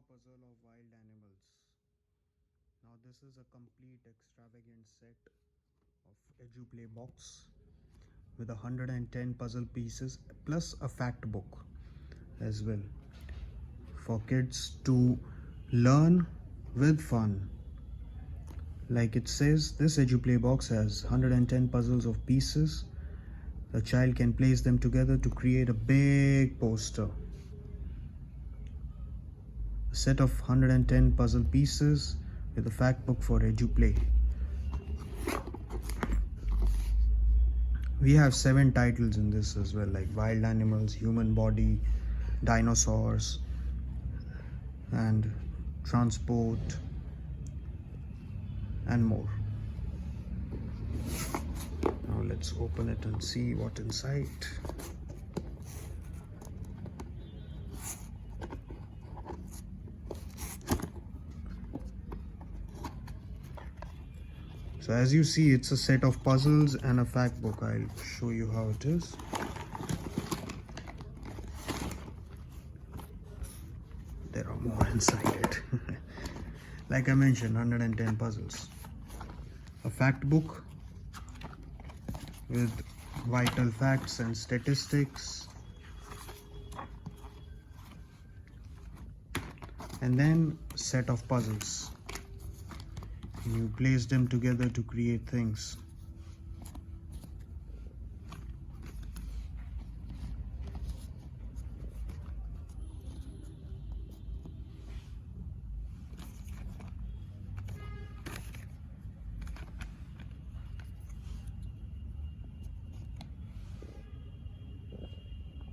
puzzle of wild animals. Now this is a complete extravagant set of EduPlay box with 110 puzzle pieces plus a fact book as well for kids to learn with fun. Like it says, this EduPlay box has 110 puzzles of pieces. The child can place them together to create a big poster. A set of 110 puzzle pieces with a fact book for EduPlay. We have 7 titles in this as well, like wild animals, human body, dinosaurs, and transport, and more. Now let's open it and see what inside. So as you see, it's a set of puzzles and a fact book. I'll show you how it is. There are more inside it. Like I mentioned, 110 puzzles. A fact book with vital facts and statistics. And then a set of puzzles. You place them together to create things.